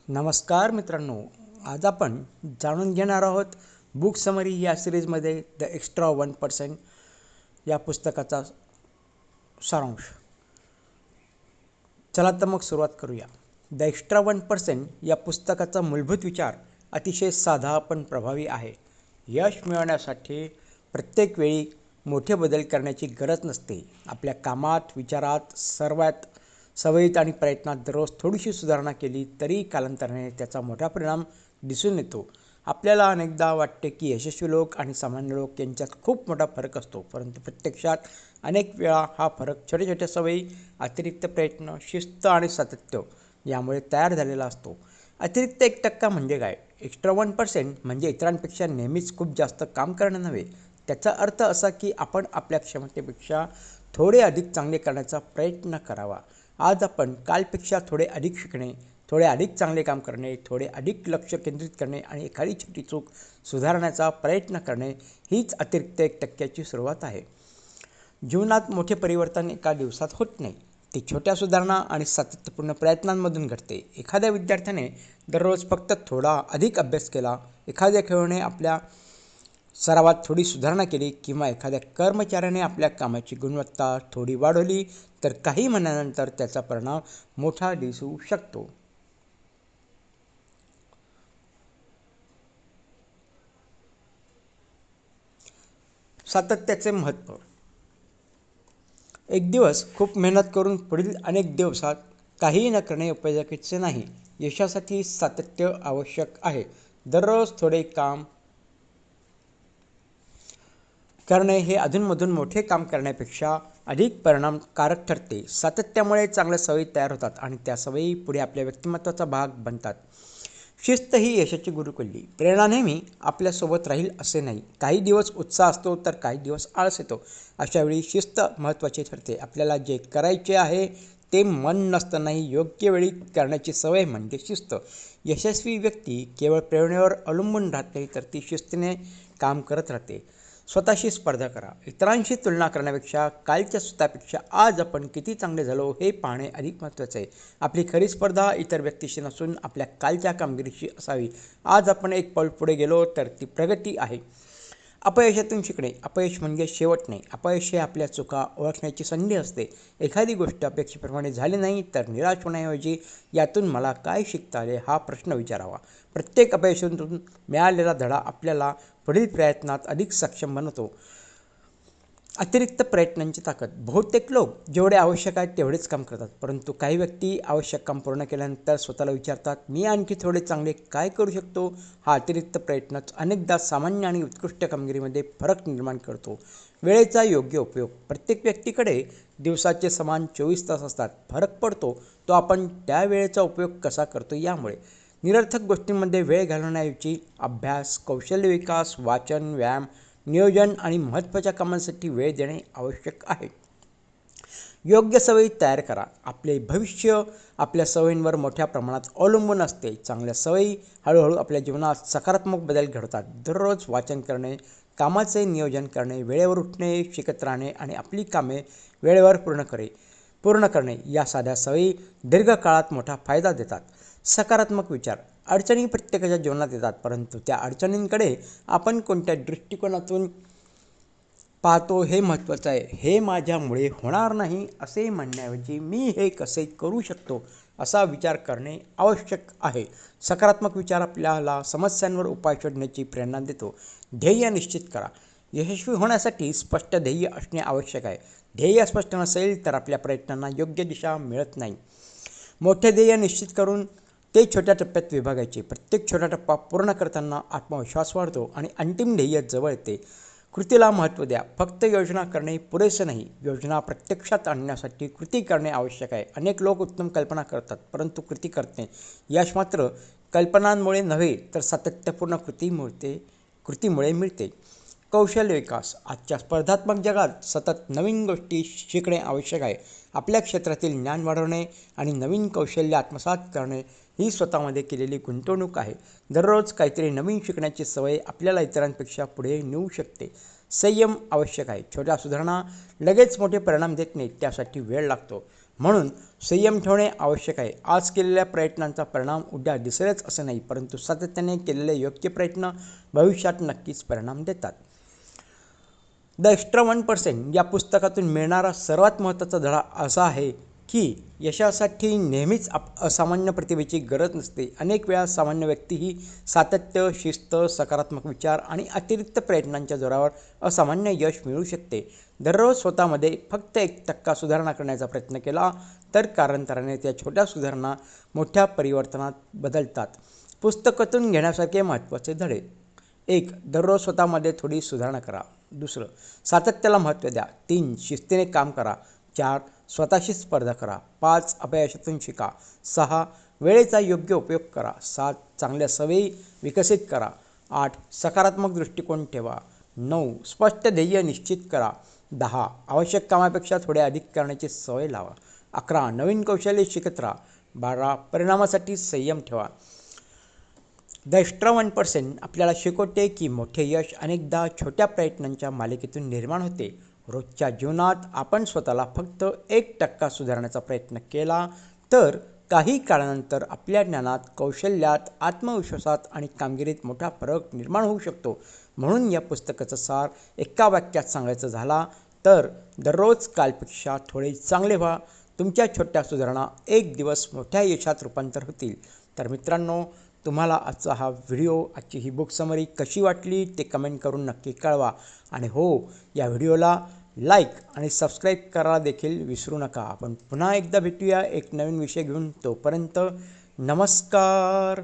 नमस्कार मित्रांनो, आज आपण जाणून घेणार आहोत बुक समरी या सिरीजमध्ये द एक्स्ट्रा 1% या पुस्तकाचा सारांश. चला तर मग सुरुवात करूया. द एक्स्ट्रा 1% या पुस्तकाचा मूलभूत विचार अतिशय साधा पण प्रभावी आहे. यश मिळवण्यासाठी प्रत्येक वेळी मोठे बदल करण्याची गरज नसते. आपल्या कामात, विचारात, सर्वात सवयीत आणि प्रयत्नात दररोज थोडीशी सुधारणा केली तरी कालांतराने त्याचा मोठा परिणाम दिसून येतो. आपल्याला अनेकदा वाटते की यशस्वी लोक आणि सामान्य लोक यांच्यात खूप मोठा फरक असतो, परंतु प्रत्यक्षात अनेक वेळा हा फरक छोट्या छोट्या सवयी, अतिरिक्त प्रयत्न, शिस्त आणि सातत्य यामुळे तयार झालेला असतो. अतिरिक्त 1% म्हणजे काय? एक्स्ट्रा 1% म्हणजे इतरांपेक्षा नेहमीच खूप जास्त काम करणं नव्हे. त्याचा अर्थ असा की आपण आपल्या क्षमतेपेक्षा थोडे अधिक चांगले करण्याचा प्रयत्न करावा. आज आपण कालपेक्षा थोडे अधिक शिकणे, थोडे अधिक चांगले काम करणे, थोडे अधिक लक्ष केंद्रित करणे आणि एखादी छोटी चूक सुधारण्याचा प्रयत्न करणे हीच अतिरिक्त 1%ची सुरुवात आहे. जीवनात मोठे परिवर्तन एका दिवसात होत नाही. ते छोट्या सुधारणा आणि सातत्यपूर्ण प्रयत्नांमधून घडते. एखाद्या विद्यार्थ्याने दररोज फक्त थोडा अधिक अभ्यास केला, एखाद्या खेळाडूने आपल्या सरावात थोडी सुधारणा केली किंवा एखाद्या कर्मचाऱ्याने आपल्या कामाची गुणवत्ता थोडी वाढवली तर काही महिन्यानंतर त्याचा परिणाम मोठा दिसू शकतो. सातत्याचे महत्त्व. एक दिवस खूप मेहनत करून पुढील अनेक दिवसात काहीही न करणे उपयोगाचे नाही. यशासाठी सातत्य आवश्यक आहे. दररोज थोडे काम करणे हे अधूनमधून मोठे काम करण्यापेक्षा अधिक परिणामकारक ठरते. सातत्यामुळे चांगल्या सवयी तयार होतात आणि त्या सवयी पुढे आपल्या व्यक्तिमत्त्वाचा भाग बनतात. शिस्त ही यशाची गुरुकिल्ली. प्रेरणा नेहमी आपल्यासोबत राहील असे नाही. काही दिवस उत्साह असतो तर काही दिवस आळस येतो. अशावेळी शिस्त महत्त्वाची ठरते. आपल्याला जे करायचे आहे ते मन नसतानाही योग्य वेळी करण्याची सवय म्हणजे शिस्त. यशस्वी व्यक्ती केवळ प्रेरणेवर अवलंबून राहत नाही तर ती शिस्तीने काम करत राहते. स्वतःशी स्पर्धा करा. इतरांशी तुलना करण्यापेक्षा कालच्या स्वतःपेक्षा आज आपण किती चांगले झालो हे पाहणे अधिक महत्त्वाचे आहे. आपली खरी स्पर्धा इतर व्यक्तीशी नसून आपल्या कालच्या कामगिरीशी असावी. आज आपण एक पाऊल पुढे गेलो तर ती प्रगती आहे. अपयशातून शिकणे. अपयश म्हणजे शेवट नाही. अपयश हे आपल्या चुका ओळखण्याची संधी असते. एखादी गोष्ट अपेक्षेप्रमाणे झाली नाही तर निराश होण्याऐवजी यातून मला काय शिकता आले हा प्रश्न विचारावा. प्रत्येक अपयशातून मिळालेला धडा आपल्याला पुढील प्रयत्नात अधिक सक्षम बनवतो. अतिरिक्त प्रयत्नांची ताकद. बहुतेक लोक जेवढे आवश्यक आहे तेवढेच काम करतात, परंतु काही व्यक्ती आवश्यक काम पूर्ण केल्यानंतर स्वतःला विचारतात, मी आणखी थोडे चांगले काय करू शकतो? हा अतिरिक्त प्रयत्नच अनेकदा सामान्य आणि उत्कृष्ट कामगिरीमध्ये फरक निर्माण करतो. वेळेचा योग्य उपयोग. प्रत्येक व्यक्तीकडे दिवसाचे समान 24 तास असतात. फरक पडतो तो आपण त्या वेळेचा उपयोग कसा करतो यामुळे. निरर्थक गोष्टींमध्ये वेळ घालवण्याऐवजी अभ्यास, कौशल्य विकास, वाचन, व्यायाम, नियोजन आणि महत्त्वाच्या कामांसाठी वेळ देणे आवश्यक आहे. योग्य सवयी तयार करा. आपले भविष्य आपल्या सवयींवर मोठ्या प्रमाणात अवलंबून असते. चांगल्या सवयी हळूहळू आपल्या जीवनात सकारात्मक बदल घडवतात. दररोज वाचन करणे, कामाचे नियोजन करणे, वेळेवर उठणे, शिकत राहणे आणि आपली कामे वेळेवर पूर्ण करणे या साध्या सवयी दीर्घकाळात मोठा फायदा देतात. सकारात्मक विचार. अडचणी प्रत्येकाच्या जीवनात येतात, परंतु त्या अडचणींकडे आपण कोणत्या दृष्टिकोनातून पाहतो हे महत्त्वाचं आहे. हे माझ्यामुळे होणार नाही असे म्हणण्याऐवजी मी हे कसे करू शकतो असा विचार करणे आवश्यक आहे. सकारात्मक विचार आपल्याला समस्यांवर उपाय शोधण्याची प्रेरणा देतो. ध्येय निश्चित करा. यशस्वी होण्यासाठी स्पष्ट ध्येय असणे आवश्यक आहे. ध्येय स्पष्ट नसेल तर आपल्या प्रयत्नांना योग्य दिशा मिळत नाही. मोठे ध्येय निश्चित करून ते छोट्या टप्प्यात विभागायचे. प्रत्येक छोटा टप्पा पूर्ण करताना आत्मविश्वास वाढतो आणि अंतिम ध्येय जवळ येते. कृतीला महत्त्व द्या. फक्त योजना करणे पुरेसे नाही. योजना प्रत्यक्षात आणण्यासाठी कृती करणे आवश्यक आहे. अनेक लोक उत्तम कल्पना करतात परंतु कृती करत नाही. यश मात्र कल्पनांमुळे नव्हे तर सातत्यपूर्ण कृतीमुळे मिळते. कौशल्य विकास. आजच्या स्पर्धात्मक जगात सतत नवीन गोष्टी शिकणे आवश्यक आहे. आपल्या क्षेत्रातील ज्ञान वाढवणे आणि नवीन कौशल्य आत्मसात करणे ही स्वतःमध्ये केलेली गुंतवणूक आहे. दररोज काहीतरी नवीन शिकण्याची सवय आपल्याला इतरांपेक्षा पुढे नेऊ शकते. संयम आवश्यक आहे. छोट्या सुधारणा लगेच मोठे परिणाम देत नाहीत, त्यासाठी वेळ लागतो. म्हणून संयम ठेवणे आवश्यक आहे. आज केलेल्या प्रयत्नांचा परिणाम उद्या दिसेलच असं नाही, परंतु सातत्याने केलेले योग्य प्रयत्न भविष्यात नक्कीच परिणाम देतात. द एक्स्ट्रा 1% या पुस्तकातून मिळणारा सर्वात महत्त्वाचा धडा असा आहे की यशासाठी नेहमीच असामान्य प्रतिभेची गरज नसते. अनेक वेळा सामान्य व्यक्तीही सातत्य, शिस्त, सकारात्मक विचार आणि अतिरिक्त प्रयत्नांच्या जोरावर असामान्य यश मिळवू शकते. दररोज स्वतःमध्ये फक्त 1% सुधारणा करण्याचा प्रयत्न केला तर कालांतराने त्या छोट्या सुधारणा मोठ्या परिवर्तनात बदलतात. पुस्तकातून घेण्यासारखे महत्त्वाचे धडे: 1. दररोज स्वतःमध्ये थोडी सुधारणा करा. 2. सातत्याला महत्त्व द्या. 3. शिस्तीने काम करा. 4. स्वतःशी स्पर्धा करा. 5. अपयशातून शिका. 6. वेळेचा योग्य उपयोग करा. 7. चांगल्या सवयी विकसित करा. 8. सकारात्मक दृष्टिकोन ठेवा. 9. स्पष्ट ध्येय निश्चित करा. 10. आवश्यक कामापेक्षा थोडे अधिक करण्याची सवय लावा. 11. नवीन कौशल्ये शिकत राहा. 12. परिणामासाठी संयम ठेवा. द एक्स्ट्रा 1% आपल्याला शिकवते की मोठे यश अनेकदा छोट्या प्रयत्नांच्या मालिकेतून निर्माण होते. रोजच्या जीवनात आपण स्वतःला फक्त 1% सुधारण्याचा प्रयत्न केला तर काही काळानंतर आपल्या ज्ञानात, कौशल्यात, आत्मविश्वासात आणि कामगिरीत मोठा फरक निर्माण होऊ शकतो. म्हणून या पुस्तकाचा सार एका वाक्यात सांगायचं झाला तर दररोज कालपेक्षा थोडे चांगले व्हा. तुमच्या छोट्या सुधारणा एक दिवस मोठ्या यशात रूपांतर होतील. तर मित्रांनो, तुम्हाला आजचा हा व्हिडिओ, आजची ही बुक समरी कशी वाटली ते कमेंट करून नक्की कळवा. आणि हो, या व्हिडिओला लाईक आणि सबस्क्राईब करायला देखील विसरू नका. आपण पुन्हा एकदा भेटूया एक नवीन विषय घेऊन. तोपर्यंत नमस्कार.